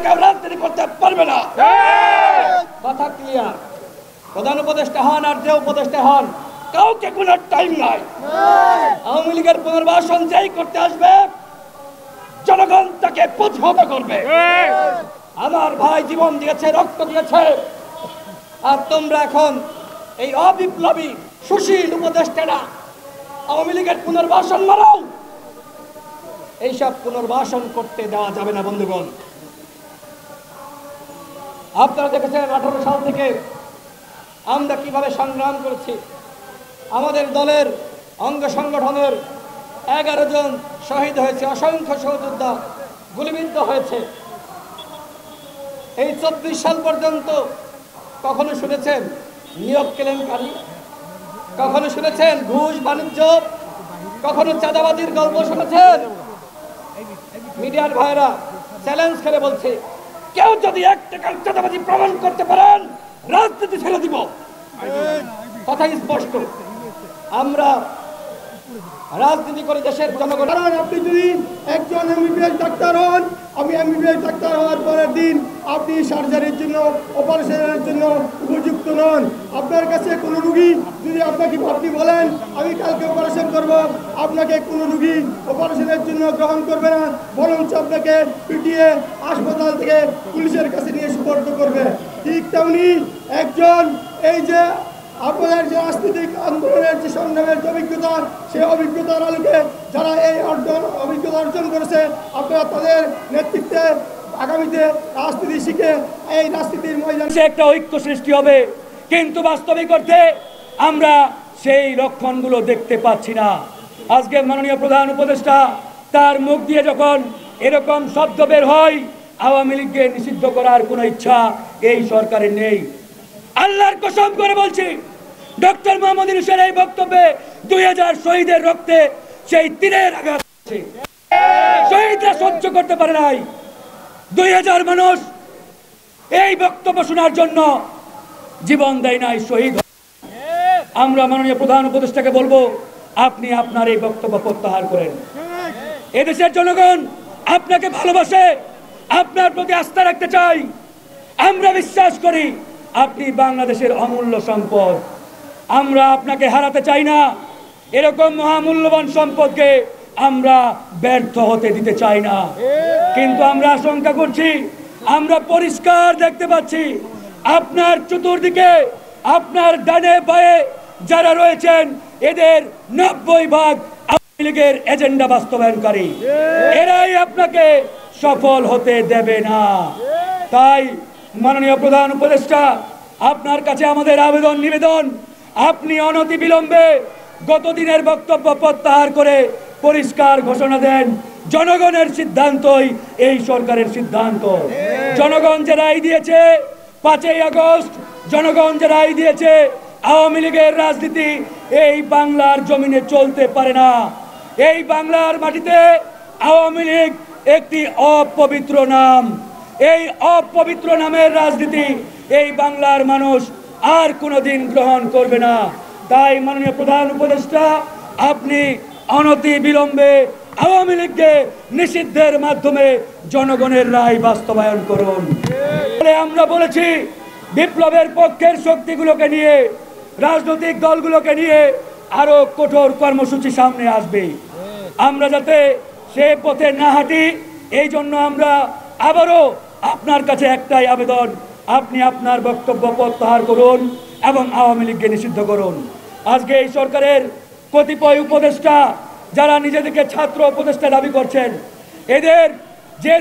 কেউ রাজনীতি করতে পারবে না। কথা ক্লিয়ার। প্রধান উপদেষ্টা হন আর যে উপদেষ্টা হন, কাউকে কোনো টাইম নাই। আওয়ামী লীগের পুনর্বাসন যেই করতে আসবে, জনগণ তাকে প্রতিহত করবে। আমার ভাই জীবন দিয়েছে, রক্ত দিয়েছে, আর তোমরা এখন এই অবিপ্লবী সুশীল উপদেষ্টারা আওয়ামী লীগের পুনর্বাসন মারাও। এইসব পুনর্বাসন করতে দেওয়া যাবে না বন্ধুগণ। আপনারা দেখেছেন 18 সাল থেকে আমরা কিভাবে সংগ্রাম করেছি। আমাদের দলের অঙ্গ সংগঠনের 11 জন শহীদ হয়েছে, অসংখ্য সহযোদ্ধা গুলিবিদ্ধ হয়েছে। এই 24 সাল পর্যন্ত কখনো শুনেছেন নিয়োগ কেলেঙ্কারি? কখনো শুনেছেন ঘুষ বাণিজ্য? কখনো চাঁদাবাজির গল্প শুনেছেন? মিডিয়ার ভাইরা চ্যালেঞ্জ করে বলছে, কেউ যদি 1 টাকার চাঁদাবাজি প্রমাণ করতে পারেন, রাজনীতি ছেড়ে দিব। কথা স্পষ্ট। আমরা রাজনীতি করে দেশের জনগণ। আপনি যদি একজন এমবিবিএস ডাক্তার হন, আমি এমবিবিএস ডাক্তার হওয়ার পরের দিন আপনি সার্জারির জন্য, অপারেশনের জন্য উপযুক্ত নন। আপনার কাছে কোনো রুগী যদি আপনাকে আপনি বলেন আমি কালকে অপারেশন করব, আপনাকে কোনো রুগী অপারেশনের জন্য গ্রহণ করবে না, বরঞ্চ আপনাকে পিটিয়ে হাসপাতাল থেকে পুলিশের কাছে নিয়ে সুপর্দ করবে। ঠিক তেমনি একজন এই যে আপনাদের যে রাজনৈতিক আন্দোলনের যে সংগ্রামের যে অভিজ্ঞতা, সেই অভিজ্ঞতার আলোকে যারা এই অভিজ্ঞতা অর্জন করেছে, আপনারা তাদের নেতৃত্বে আগামীতে রাজনীতি শিখে এই রাজনীতির ময়দানে একটা ঐক্য সৃষ্টি হবে। কিন্তু বাস্তবিক অর্থে আমরা সেই লক্ষণগুলো দেখতে পাচ্ছি না। আজকে মাননীয় প্রধান উপদেষ্টা তার মুখ দিয়ে যখন এরকম শব্দ বের হয়, আওয়ামী লীগকে নিষিদ্ধ করার কোনো ইচ্ছা এই সরকারের নেই। আল্লাহর কসম করে বলছি, ডক্টর মোহাম্মদ ইউনূসের এই বক্তব্যে 2000 শহীদের রক্তে সেই তীরের আঘাত আছে। শহীদরা সহ্য করতে পারে নাই। 2000 মানুষ এই বক্তব্য শোনার জন্য জীবন দেয় নাই, শহীদ। আমরা মাননীয় প্রধান উপদেষ্টাকে বলবো, আপনি আপনার এই বক্তব্য প্রত্যাহার করেন। এদেশের জনগণ আপনাকে ভালোবাসে, আপনার প্রতি আস্থা রাখতে চাই। আমরা বিশ্বাস করি আপনি বাংলাদেশের অমূল্য সম্পদ। আমরা আপনাকে হারাতে চাই না। এরকম মহামূল্যবান সম্পদকে আমরা ব্যর্থ হতে দিতে চাই না। কিন্তু আমরা আশঙ্কা করছি, আমরা পরিষ্কার দেখতে পাচ্ছি আপনার চতুর্দিকে, আপনার ডানে বায়ে যারা রয়েছেন, এদের 90% আওয়ামী লীগের এজেন্ডা বাস্তবায়নকারী। এরাই আপনাকে সফল হতে দেবে না। তাই মাননীয় প্রধান উপদেষ্টা, আপনার কাছে আমাদের আবেদন নিবেদন, আপনি অনতিবিলম্বে গত দিনের বক্তব্য প্রত্যাহার করে পরিষ্কার ঘোষণা দেন, জনগণের সিদ্ধান্তই এই সরকারের সিদ্ধান্ত। জনগণ যে রায় দিয়েছে 5ই আগস্ট, জনগণ যে রায় দিয়েছে আওয়ামী লীগের রাজনীতি এই বাংলার জমিনে চলতে পারে না। এই বাংলার মাটিতে আওয়ামী লীগ একটি অপবিত্র নাম। এই অপবিত্র নামের রাজনীতি এই বাংলার মানুষ আর কোনোদিন গ্রহণ করবে না। তাই মাননীয় প্রধান উপদেষ্টা, আপনি অনতি বিলম্বে আওয়ামী লীগকে নিষিদ্ধের মাধ্যমে জনগণের রায় বাস্তবায়ন করুন। আমরা বলেছি, বিপ্লবের পক্ষের শক্তিগুলোকে নিয়ে, রাজনৈতিক দলগুলোকে নিয়ে আরো কঠোর কর্মসূচি সামনে আসবে। আমরা যাতে সে পথে না হাঁটি, এই জন্য আমরা আবারও আপনার কাছে একটাই আবেদন, আপনি আপনার বক্তব্য প্রত্যাহার করুন এবং আওয়ামী লীগকে নিষিদ্ধ করুন। আজকে এই সরকারের কতিপয় উপদেষ্টা যারা নিজেদেরকে ছাত্র উপদেষ্টা দাবি করছেন, এদের যে